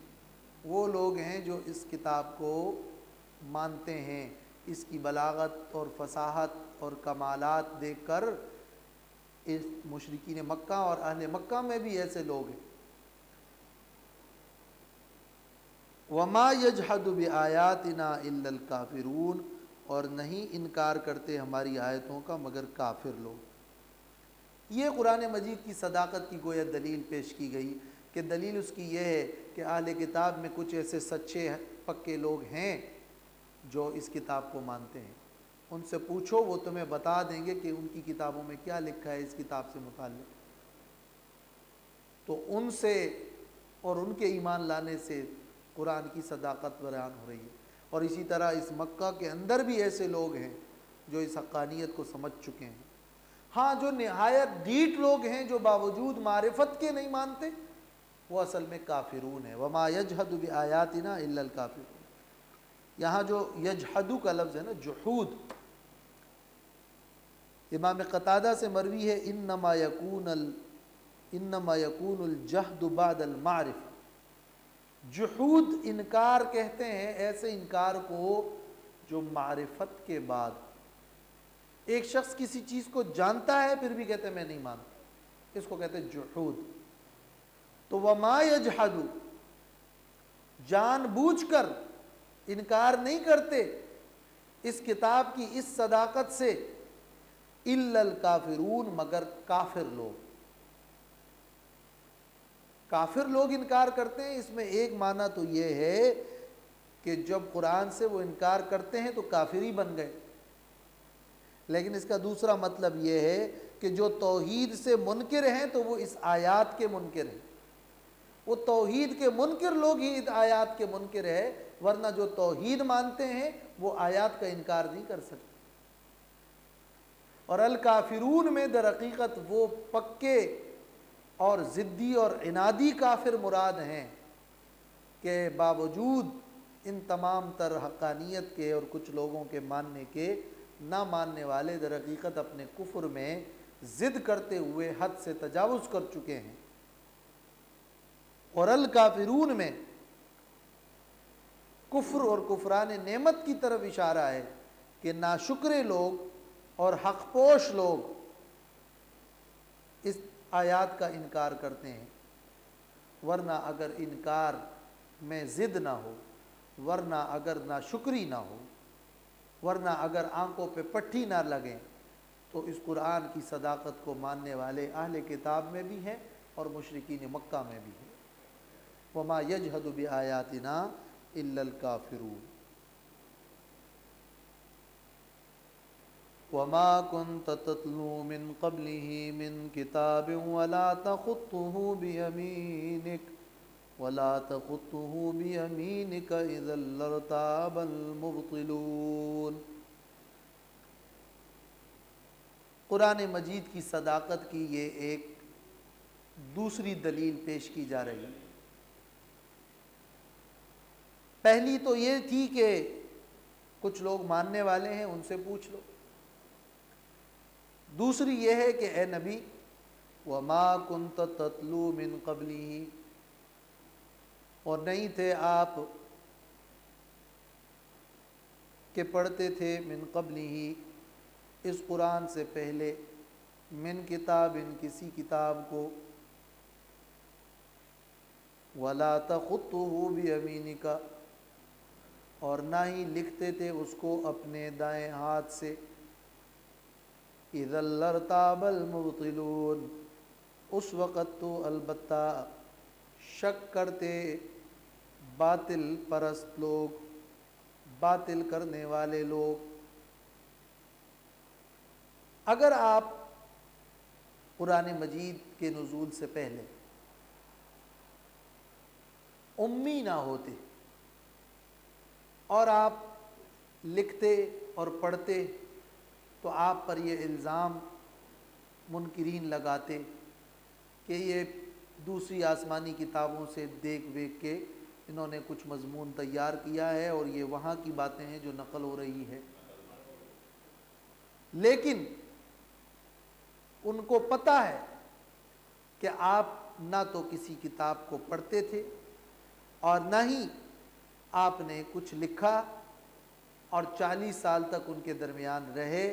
وہ لوگ ہیں جو اس کتاب کو مانتے ہیں، اس کی بلاغت اور فصاحت اور کمالات دیکھ کر اس مشرکین مکہ اور اہل مکہ میں بھی ایسے لوگ ہیں۔ وَمَا يَجْحَدُ بِآيَاتِنَا إِلَّا الْكَافِرُونَ، اور نہیں انکار کرتے ہماری آیتوں کا مگر کافر لوگ۔ یہ قرآن مجید کی صداقت کی گویا دلیل پیش کی گئی کہ دلیل اس کی یہ ہے کہ اہل کتاب میں کچھ ایسے سچے پکے لوگ ہیں جو اس کتاب کو مانتے ہیں، ان سے پوچھو وہ تمہیں بتا دیں گے کہ ان کی کتابوں میں کیا لکھا ہے اس کتاب سے متعلق۔ تو ان سے اور ان کے ایمان لانے سے قرآن کی صداقت بیان ہو رہی ہے۔ اور اسی طرح اس مکہ کے اندر بھی ایسے لوگ ہیں جو اس حقانیت کو سمجھ چکے ہیں۔ ہاں جو نہایت ڈھیٹ لوگ ہیں جو باوجود معرفت کے نہیں مانتے وہ اصل میں کافرون ہیں۔ وَمَا يَجْحَدُ بِآيَاتِنَا إِلَّا الْكَافِرُونَ، یہاں جو یجحدو کا لفظ ہے نا، جحود، امام قتادہ سے مروی ہے انما یکون الجہد بعد المعرفہ، جحود انکار کہتے ہیں ایسے انکار کو جو معرفت کے بعد، ایک شخص کسی چیز کو جانتا ہے پھر بھی کہتے ہیں میں نہیں مانتا، اس کو کہتے ہیں جحود۔ تو وما یجحد، جان بوجھ کر انکار نہیں کرتے اس کتاب کی اس صداقت سے، الا الکافرون، مگر کافر لوگ۔ کافر لوگ انکار کرتے ہیں، اس میں ایک معنی تو یہ ہے کہ جب قرآن سے وہ انکار کرتے ہیں تو کافر ہی بن گئے، لیکن اس کا دوسرا مطلب یہ ہے کہ جو توحید سے منکر ہیں تو وہ اس آیات کے منکر ہیں، وہ توحید کے منکر لوگ ہی اس آیات کے منکر ہے، ورنہ جو توحید مانتے ہیں وہ آیات کا انکار نہیں کر سکتے۔ اور الکافرون میں در حقیقت وہ پکے اور ضدی اور عنادی کافر مراد ہیں کہ باوجود ان تمام تر حقانیت کے اور کچھ لوگوں کے ماننے کے، نہ ماننے والے در حقیقت اپنے کفر میں ضد کرتے ہوئے حد سے تجاوز کر چکے ہیں۔ اور الکافرون میں کفر اور کفران نعمت کی طرف اشارہ ہے کہ ناشکرے لوگ اور حق پوش لوگ اس آیات کا انکار کرتے ہیں، ورنہ اگر انکار میں ضد نہ ہو، ورنہ اگر ناشکری نہ ہو، ورنہ اگر آنکھوں پہ پٹھی نہ لگیں تو اس قرآن کی صداقت کو ماننے والے اہل کتاب میں بھی ہیں اور مشرکین مکہ میں بھی ہیں۔ وما یجحد بآیاتنا الا الکافرون۔ وما كنت تتلو من قبله من كتاب ولا تخطه بيمينك إذا لارتاب المبطلون۔ قرآن مجید کی صداقت کی یہ ایک دوسری دلیل پیش کی جا رہی ہے۔ پہلی تو یہ تھی کہ کچھ لوگ ماننے والے ہیں ان سے پوچھ لو، دوسری یہ ہے کہ اے نبی وما کنت تتلو من قبلہ، اور نہیں تھے آپ کہ پڑھتے تھے من قبلہ اس قرآن سے پہلے، من کتاب کسی کتاب کو، ولا تخطہ بیمینک اور نہ ہی لکھتے تھے اس کو اپنے دائیں ہاتھ سے، اذا لارتاب المبطلون اس وقت تو البتہ شک کرتے باطل پرست لوگ، باطل کرنے والے لوگ۔ اگر آپ قرآن مجید کے نزول سے پہلے امی نہ ہوتے اور آپ لکھتے اور پڑھتے تو آپ پر یہ الزام منکرین لگاتے کہ یہ دوسری آسمانی کتابوں سے دیکھ ویکھ کے انہوں نے کچھ مضمون تیار کیا ہے اور یہ وہاں کی باتیں ہیں جو نقل ہو رہی ہے۔ لیکن ان کو پتہ ہے کہ آپ نہ تو کسی کتاب کو پڑھتے تھے اور نہ ہی آپ نے کچھ لکھا، اور 40 سال تک ان کے درمیان رہے،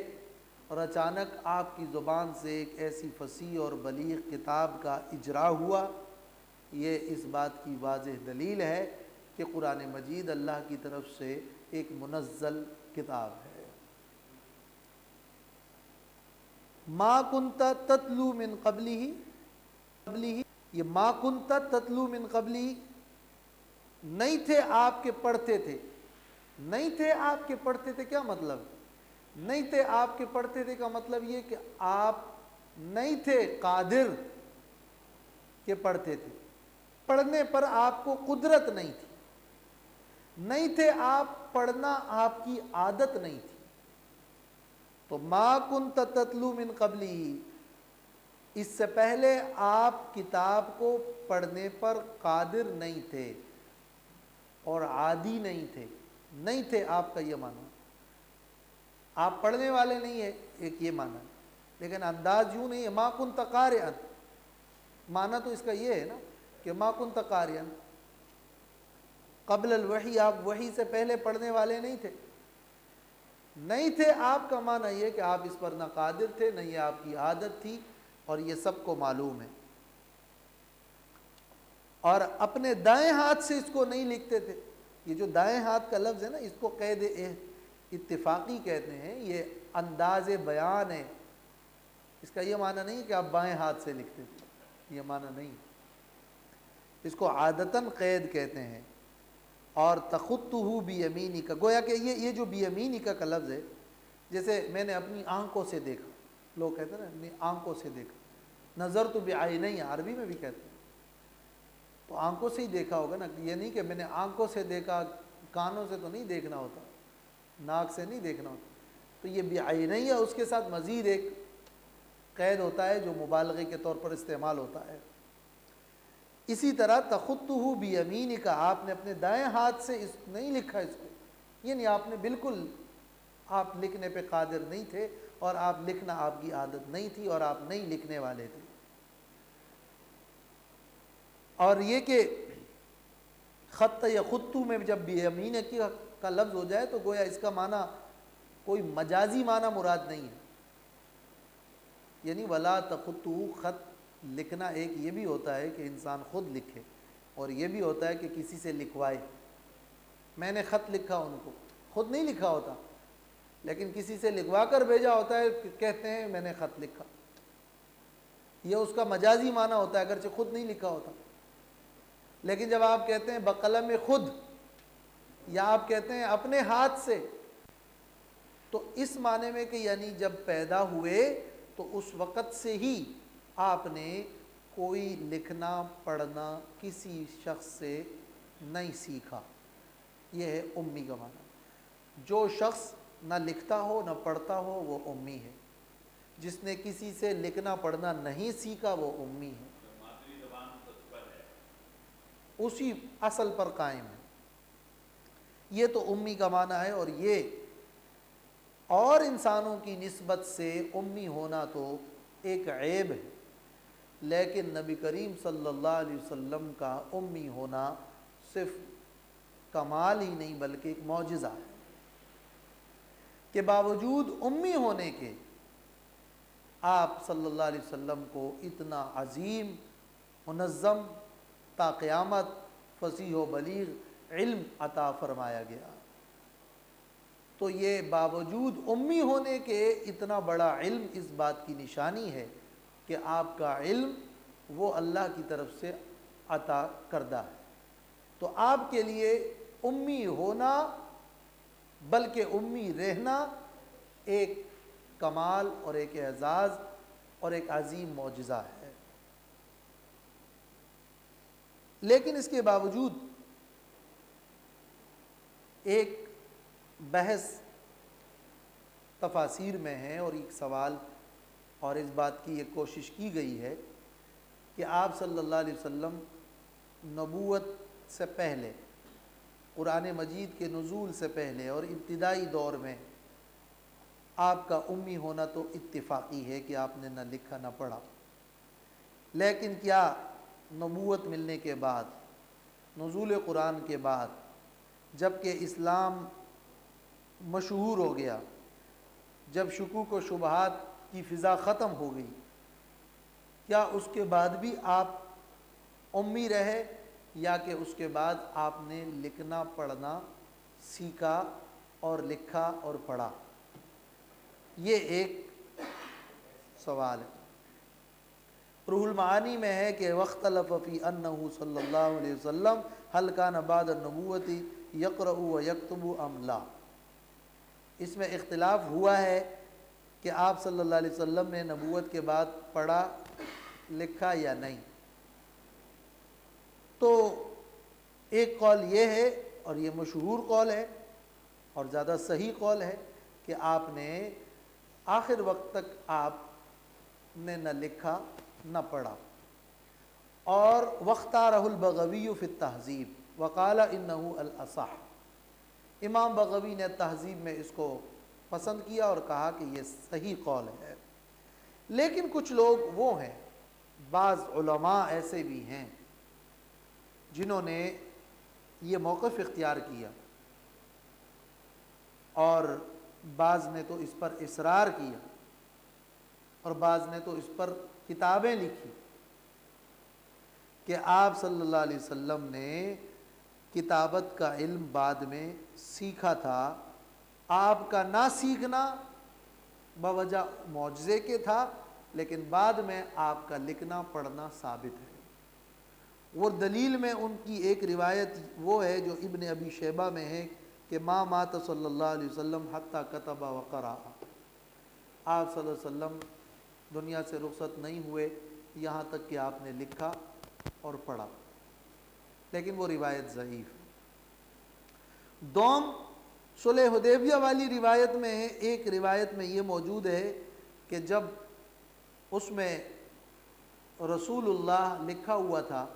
اور اچانک آپ کی زبان سے ایک ایسی فصیح اور بلیغ کتاب کا اجرا ہوا۔ یہ اس بات کی واضح دلیل ہے کہ قرآن مجید اللہ کی طرف سے ایک منزل کتاب ہے۔ ما کنت تتلو من قبلہ، یہ ما کنت تتلو من قبلہ نہیں تھے آپ کے پڑھتے تھے، نہیں تھے آپ کے پڑھتے تھے کیا مطلب؟ نہیں تھے آپ کے پڑھتے تھے کا مطلب یہ کہ آپ نہیں تھے قادر کہ پڑھتے تھے، پڑھنے پر آپ کو قدرت نہیں تھی، نہیں تھے آپ پڑھنا آپ کی عادت نہیں تھی۔ تو ما کنت تتلو من قبلہ اس سے پہلے آپ کتاب کو پڑھنے پر قادر نہیں تھے اور عادی نہیں تھے، نہیں تھے آپ کا یہ معنی۔ آپ پڑھنے والے نہیں ہیں ایک یہ معنی، لیکن انداز یوں نہیں ہے ما کنت قارئا، معنی تو اس کا یہ ہے نا کہ ما کنت قارئا قبل الوحی، آپ وحی سے پہلے پڑھنے والے نہیں تھے، نہیں تھے آپ کا معنی یہ کہ آپ اس پر نہ قادر تھے نہ یہ آپ کی عادت تھی، اور یہ سب کو معلوم ہے۔ اور اپنے دائیں ہاتھ سے اس کو نہیں لکھتے تھے۔ یہ جو دائیں ہاتھ کا لفظ ہے نا، اس کو قید اتفاقی کہتے ہیں، یہ انداز بیان ہے، اس کا یہ معنی نہیں کہ آپ بائیں ہاتھ سے لکھتے تھے، یہ معنی نہیں، اس کو عادتاً قید کہتے ہیں۔ اور تخطہ بیمینک، گویا کہ یہ جو بیمینک کا لفظ ہے، جیسے میں نے اپنی آنکھوں سے دیکھا، لوگ کہتے ہیں نا اپنی آنکھوں سے دیکھا، نظر تو بعینی، عربی میں بھی کہتے ہیں، تو آنکھوں سے ہی دیکھا ہوگا نا، یہ نہیں کہ میں نے آنکھوں سے دیکھا، کانوں سے تو نہیں دیکھنا ہوتا، ناک سے نہیں دیکھنا ہوتا، تو یہ بعینی ہے، اس کے ساتھ مزید ایک قید ہوتا ہے جو مبالغے کے طور پر استعمال ہوتا ہے۔ اسی طرح تخطہ بیمینک، آپ نے اپنے دائیں ہاتھ سے اس نہیں لکھا اس کو، یعنی آپ نے بالکل، آپ لکھنے پہ قادر نہیں تھے اور آپ لکھنا آپ کی عادت نہیں تھی اور آپ نہیں لکھنے والے تھے۔ اور یہ کہ خط یا خطو میں جب بیمینک کا لفظ ہو جائے تو گویا اس کا معنی کوئی مجازی معنی مراد نہیں ہے، یعنی ولا تخطہ، خط لکھنا ایک یہ بھی ہوتا ہے کہ انسان خود لکھے، اور یہ بھی ہوتا ہے کہ کسی سے لکھوائے۔ میں نے خط لکھا ان کو، خود نہیں لکھا ہوتا، لیکن کسی سے لکھوا کر بھیجا ہوتا ہے، کہتے ہیں میں نے خط لکھا، یہ اس کا مجازی معنی ہوتا ہے، اگرچہ خود نہیں لکھا ہوتا۔ لیکن جب آپ کہتے ہیں بقلم خود، یا آپ کہتے ہیں اپنے ہاتھ سے، تو اس معنی میں کہ یعنی جب پیدا ہوئے تو اس وقت سے ہی آپ نے کوئی لکھنا پڑھنا کسی شخص سے نہیں سیکھا، یہ ہے امی کا معنی۔ جو شخص نہ لکھتا ہو نہ پڑھتا ہو وہ امی ہے، جس نے کسی سے لکھنا پڑھنا نہیں سیکھا وہ امی ہے، اسی اصل پر قائم ہے۔ یہ تو امی کا معنی ہے، اور یہ اور انسانوں کی نسبت سے امی ہونا تو ایک عیب ہے، لیکن نبی کریم صلی اللہ علیہ وسلم کا امی ہونا صرف کمال ہی نہیں بلکہ ایک معجزہ ہے کہ باوجود امی ہونے کے آپ صلی اللہ علیہ وسلم کو اتنا عظیم، منظم، تا قیامت فصیح و بلیغ علم عطا فرمایا گیا۔ تو یہ باوجود امی ہونے کے اتنا بڑا علم اس بات کی نشانی ہے کہ آپ کا علم وہ اللہ کی طرف سے عطا کردہ ہے۔ تو آپ کے لیے امی ہونا بلکہ امی رہنا ایک کمال اور ایک اعزاز اور ایک عظیم معجزہ ہے۔ لیکن اس کے باوجود ایک بحث تفاسیر میں ہے اور ایک سوال اور اس بات کی ایک کوشش کی گئی ہے کہ آپ صلی اللہ علیہ وسلم نبوت سے پہلے، قرآن مجید کے نزول سے پہلے اور ابتدائی دور میں آپ کا امی ہونا تو اتفاقی ہے کہ آپ نے نہ لکھا نہ پڑھا، لیکن کیا نبوت ملنے کے بعد، نزول قرآن کے بعد، جب کہ اسلام مشہور ہو گیا، جب شکوک و شبہات کی فضا ختم ہو گئی، کیا اس کے بعد بھی آپ امی رہے یا کہ اس کے بعد آپ نے لکھنا پڑھنا سیکھا اور لکھا اور پڑھا؟ یہ ایک سوال ہے۔ روح المعانی میں ہے کہ وَاخْتَلَفَ فِي أَنَّهُ صلی اللہ علیہ وسلم هل كان بعد النبوة يقرأ ويكتب أم لا۔ اس میں اختلاف ہوا ہے کہ آپ صلی اللہ علیہ وسلم نے نبوت کے بعد پڑھا لکھا یا نہیں۔ تو ایک قول یہ ہے اور یہ مشہور قول ہے اور زیادہ صحیح قول ہے کہ آپ نے آخر وقت تک آپ نے نہ لکھا نہ پڑھا۔ اور واختارہ البغوی فی التہذیب وقال انہ الاصح، امام بغوی نے تہذیب میں اس کو پسند کیا اور کہا کہ یہ صحیح قول ہے۔ لیکن کچھ لوگ وہ ہیں، بعض علماء ایسے بھی ہیں جنہوں نے یہ موقف اختیار کیا اور بعض نے تو اس پر اصرار کیا اور بعض نے تو اس پر کتابیں لکھی کہ آپ صلی اللہ علیہ وسلم نے کتابت کا علم بعد میں سیکھا تھا۔ آپ کا نہ سیکھنا بوجہ معجزے کے تھا، لیکن بعد میں آپ کا لکھنا پڑھنا ثابت ہے۔ اور دلیل میں ان کی ایک روایت وہ ہے جو ابن ابی شیبہ میں ہے کہ ما مات صلی اللہ علیہ وسلم حتی کتب و قرأ، آپ صلی اللہ علیہ وسلم دنیا سے رخصت نہیں ہوئے یہاں تک کہ آپ نے لکھا اور پڑھا، لیکن وہ روایت ضعیف ہے۔ دوم صلح حدیبیہ والی روایت میں ہے، ایک روایت میں یہ موجود ہے کہ جب اس میں رسول اللہ لکھا ہوا تھا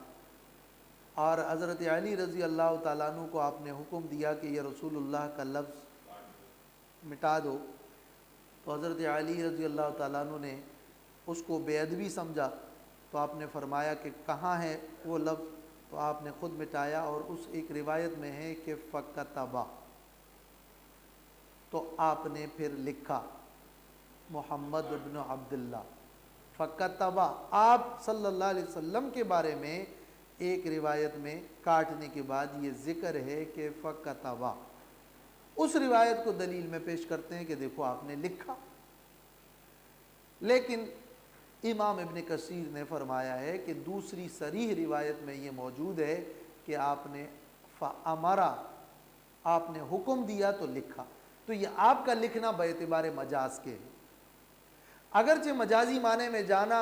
اور حضرت علی رضی اللہ تعالیٰ عنہ کو آپ نے حکم دیا کہ یہ رسول اللہ کا لفظ مٹا دو، تو حضرت علی رضی اللہ تعالیٰ عنہ نے اس کو بے ادبی سمجھا، تو آپ نے فرمایا کہ کہاں ہے وہ لفظ، تو آپ نے خود مٹایا۔ اور اس ایک روایت میں ہے کہ فَكَتَبَ، تو آپ نے پھر لکھا محمد ابن عبداللہ فَكَتَبَ۔ آپ صلی اللہ علیہ وسلم کے بارے میں ایک روایت میں کاٹنے کے بعد یہ ذکر ہے کہ فَكَتَبَ، اس روایت کو دلیل میں پیش کرتے ہیں کہ دیکھو آپ نے لکھا۔ لیکن امام ابن کثیر نے فرمایا ہے کہ دوسری صریح روایت میں یہ موجود ہے کہ آپ نے فَأَمَرَ، آپ نے حکم دیا تو لکھا۔ تو یہ آپ کا لکھنا باعتبار مجاز کے ہے، اگرچہ مجازی معنی میں جانا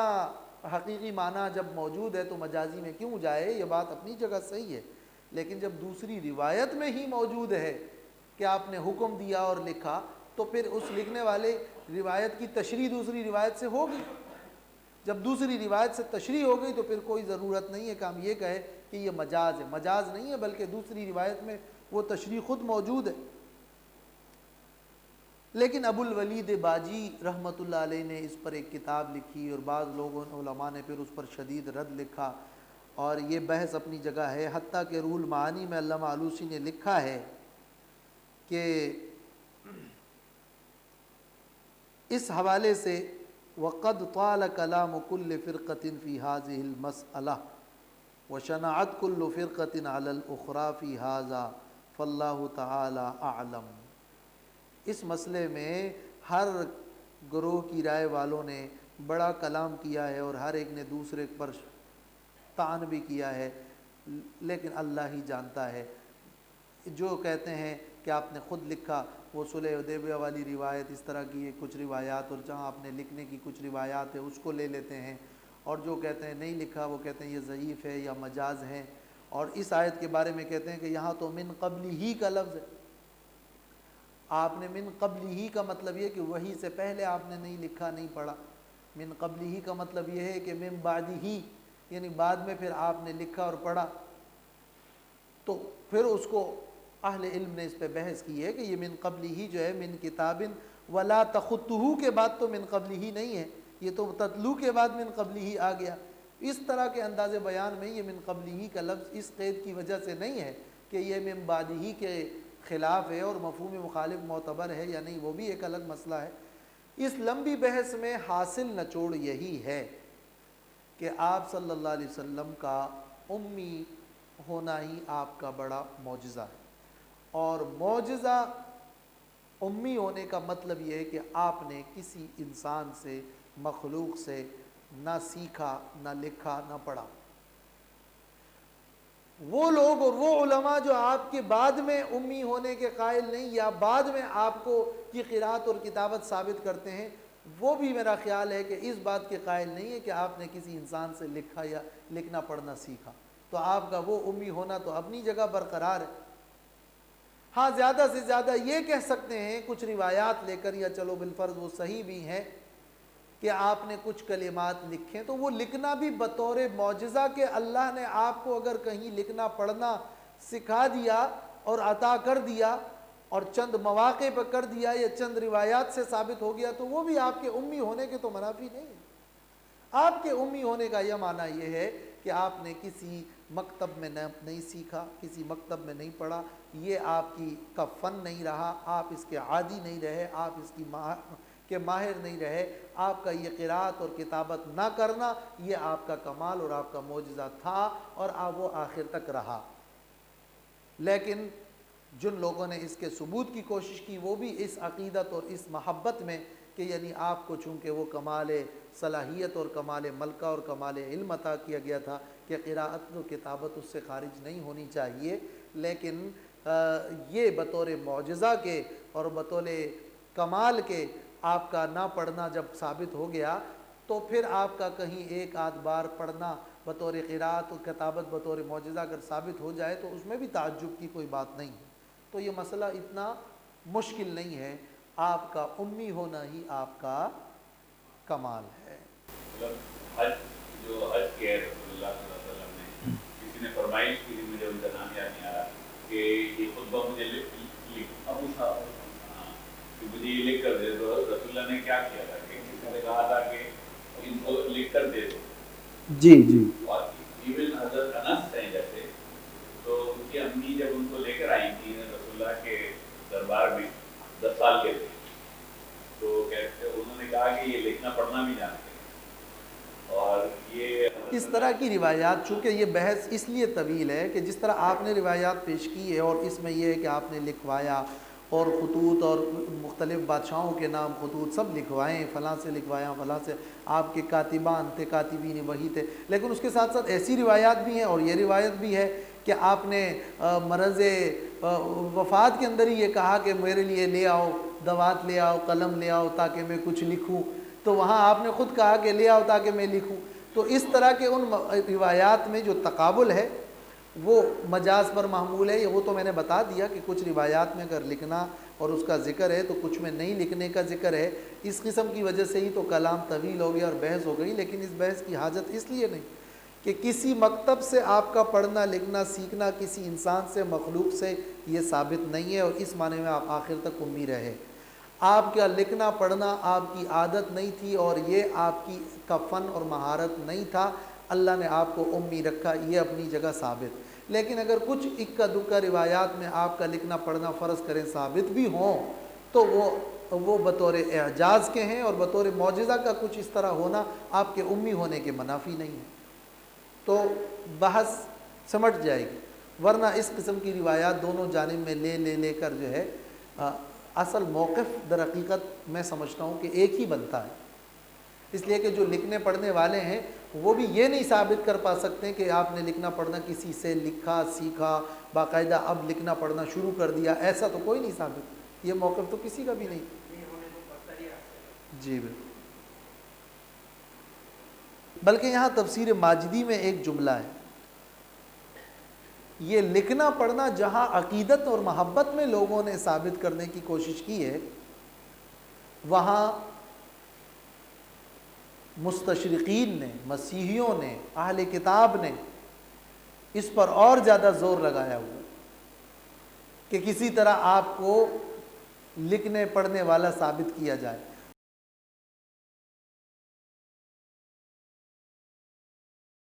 حقیقی معنی جب موجود ہے تو مجازی میں کیوں جائے، یہ بات اپنی جگہ صحیح ہے، لیکن جب دوسری روایت میں ہی موجود ہے کہ آپ نے حکم دیا اور لکھا تو پھر اس لکھنے والے روایت کی تشریح دوسری روایت سے ہوگی۔ جب دوسری روایت سے تشریح ہو گئی تو پھر کوئی ضرورت نہیں ہے کہ ہم یہ کہیں کہ یہ مجاز ہے، مجاز نہیں ہے بلکہ دوسری روایت میں وہ تشریح خود موجود ہے۔ لیکن ابو الولید باجی رحمۃ اللہ علیہ نے اس پر ایک کتاب لکھی اور بعض لوگوں علماء نے پھر اس پر شدید رد لکھا، اور یہ بحث اپنی جگہ ہے، حتیٰ کہ روح المعانی میں علامہ آلوسی نے لکھا ہے کہ اس حوالے سے وَقَدْ طَالَ كَلَامُ كُلِّ فِرْقَةٍ فِي هَذِهِ الْمَسْأَلَةِ وَشَنَعَتْ كُلُّ فِرْقَةٍ عَلَى الْأُخْرَى فِي هَذَا فَاللَّهُ تَعَالَى أَعْلَمُ۔ اس مسئلے میں ہر گروہ کی رائے والوں نے بڑا کلام کیا ہے اور ہر ایک نے دوسرے پر طعن بھی کیا ہے، لیکن اللہ ہی جانتا ہے۔ جو کہتے ہیں کہ آپ نے خود لکھا، وہ صلح حدیبیہ والی روایت اس طرح کی ہے، کچھ روایات، اور جہاں آپ نے لکھنے کی کچھ روایات ہے اس کو لے لیتے ہیں، اور جو کہتے ہیں نہیں لکھا وہ کہتے ہیں یہ ضعیف ہے یا مجاز ہے۔ اور اس آیت کے بارے میں کہتے ہیں کہ یہاں تو من قبل ہی کا لفظ ہے، آپ نے من قبل ہی کا مطلب یہ کہ وحی سے پہلے آپ نے نہیں لکھا نہیں پڑھا، من قبل ہی کا مطلب یہ ہے کہ من بعد ہی، یعنی بعد میں پھر آپ نے لکھا اور پڑھا۔ تو پھر اس کو اہل علم نے اس پہ بحث کی ہے کہ یہ من قبل ہی جو ہے من کتاب ولا تخطہ کے بعد تو من قبل ہی نہیں ہے، یہ تو تتلو کے بعد من قبل ہی آ گیا۔ اس طرح کے انداز بیان میں یہ من قبل ہی کا لفظ اس قید کی وجہ سے نہیں ہے کہ یہ من بعد ہی کے خلاف ہے اور مفہوم مخالف معتبر ہے یا نہیں، وہ بھی ایک الگ مسئلہ ہے۔ اس لمبی بحث میں حاصل نچوڑ یہی ہے کہ آپ صلی اللہ علیہ وسلم کا امی ہونا ہی آپ کا بڑا معجزہ ہے، اور معجزہ امی ہونے کا مطلب یہ ہے کہ آپ نے کسی انسان سے، مخلوق سے نہ سیکھا، نہ لکھا، نہ پڑھا۔ وہ لوگ اور وہ علماء جو آپ کے بعد میں امی ہونے کے قائل نہیں یا بعد میں آپ کو کی قرات اور کتابت ثابت کرتے ہیں، وہ بھی میرا خیال ہے کہ اس بات کے قائل نہیں ہے کہ آپ نے کسی انسان سے لکھا یا لکھنا پڑھنا سیکھا، تو آپ کا وہ امی ہونا تو اپنی جگہ برقرار ہے۔ ہاں زیادہ سے زیادہ یہ کہہ سکتے ہیں کچھ روایات لے کر، یا چلو بالفرض وہ صحیح بھی ہیں کہ آپ نے کچھ کلمات لکھیں، تو وہ لکھنا بھی بطور معجزہ کہ اللہ نے آپ کو اگر کہیں لکھنا پڑھنا سکھا دیا اور عطا کر دیا اور چند مواقع پر کر دیا یا چند روایات سے ثابت ہو گیا، تو وہ بھی آپ کے امی ہونے کے تو منافی نہیں ہے۔ آپ کے امی ہونے کا یہ معنی یہ ہے کہ آپ نے کسی مکتب میں نہیں سیکھا، کسی مکتب میں نہیں پڑھا، یہ آپ کا فن نہیں رہا، آپ اس کے عادی نہیں رہے، آپ اس کی کے ماہر نہیں رہے، آپ کا یہ قرات اور کتابت نہ کرنا یہ آپ کا کمال اور آپ کا معجزہ تھا، اور آپ وہ آخر تک رہا۔ لیکن جن لوگوں نے اس کے ثبوت کی کوشش کی وہ بھی اس عقیدت اور اس محبت میں کہ یعنی آپ کو چونکہ وہ کمال صلاحیت اور کمال ملکہ اور کمال علم عطا کیا گیا تھا کہ قراءت و کتابت اس سے خارج نہیں ہونی چاہیے، لیکن یہ بطور معجزہ کے اور بطور کمال کے آپ کا نہ پڑھنا جب ثابت ہو گیا، تو پھر آپ کا کہیں ایک آدھ بار پڑھنا بطور قراءت و کتابت بطور معجزہ اگر ثابت ہو جائے تو اس میں بھی تعجب کی کوئی بات نہیں ہے۔ تو یہ مسئلہ اتنا مشکل نہیں ہے، آپ کا امی ہونا ہی آپ کا کمال ہے۔ حج جو حج کیا رسول اللہ صلی اللہ علیہ وسلم نے، کسی نے فرمائش کی تھی، مجھے ان کا نام یاد نہیں آ رہا، کہ یہ خطبہ مجھے ابو صاحب کہ مجھے یہ لکھ کر دے دو۔ رسول اللہ نے کیا کیا تھا کہ کسی نے کہا تھا کہ ان کو لکھ کر دے دو۔ جی جی، اور ایون حضرت انس ہیں جیسے، تو ان کی امی جب ان کو لے کر آئی تھی رسول اللہ کے دربار میں 10 سال کے تھے، تو کہتے انہوں نے کہا کہ یہ لکھنا پڑھنا بھی جانتے ہیں۔ اور یہ اس طرح کی روایات، چونکہ یہ بحث اس لیے طویل ہے کہ جس طرح آپ نے روایات پیش کی ہے اور اس میں یہ ہے کہ آپ نے لکھوایا اور خطوط اور مختلف بادشاہوں کے نام خطوط سب لکھوائے، فلاں سے لکھوایا، فلاں سے، آپ کے کاتبان تھے، کاتبین وہی تھے، لیکن اس کے ساتھ ساتھ ایسی روایات بھی ہیں اور یہ روایت بھی ہے کہ آپ نے مرض وفات کے اندر ہی یہ کہا کہ میرے لیے لے آؤ دوات، لے آؤ قلم، لے آؤ تاکہ میں کچھ لکھوں، تو وہاں آپ نے خود کہا کہ لے آؤ تاکہ میں لکھوں۔ تو اس طرح کے ان روایات میں جو تقابل ہے وہ مجاز پر محمول ہے، وہ تو میں نے بتا دیا کہ کچھ روایات میں اگر لکھنا اور اس کا ذکر ہے تو کچھ میں نہیں لکھنے کا ذکر ہے۔ اس قسم کی وجہ سے ہی تو کلام طویل ہو گیا اور بحث ہو گئی، لیکن اس بحث کی حاجت اس لیے نہیں کہ کسی مکتب سے آپ کا پڑھنا لکھنا سیکھنا کسی انسان سے، مخلوق سے، یہ ثابت نہیں ہے، اور اس معنی میں آپ آخر تک امی رہے۔ آپ کا لکھنا پڑھنا آپ کی عادت نہیں تھی اور یہ آپ کی کا فن اور مہارت نہیں تھا، اللہ نے آپ کو امی رکھا، یہ اپنی جگہ ثابت۔ لیکن اگر کچھ اکا دکا روایات میں آپ کا لکھنا پڑھنا فرض کریں ثابت بھی ہوں تو وہ بطور اعجاز کے ہیں، اور بطور معجزہ کا کچھ اس طرح ہونا آپ کے امی ہونے کے منافی نہیں ہے، تو بحث سمجھ جائے گی۔ ورنہ اس قسم کی روایات دونوں جانب میں لے کر جو ہے اصل موقف در حقیقت میں سمجھتا ہوں کہ ایک ہی بنتا ہے، اس لیے کہ جو لکھنے پڑھنے والے ہیں وہ بھی یہ نہیں ثابت کر پا سکتے کہ آپ نے لکھنا پڑھنا کسی سے لکھا سیکھا باقاعدہ اب لکھنا پڑھنا شروع کر دیا، ایسا تو کوئی نہیں ثابت، یہ موقف تو کسی کا بھی نہیں۔ جی بالکل، بلکہ یہاں تفسیر ماجدی میں ایک جملہ ہے، یہ لکھنا پڑھنا جہاں عقیدت اور محبت میں لوگوں نے ثابت کرنے کی کوشش کی ہے، وہاں مستشرقین نے، مسیحیوں نے، اہل کتاب نے اس پر اور زیادہ زور لگایا ہوا کہ کسی طرح آپ کو لکھنے پڑھنے والا ثابت کیا جائے۔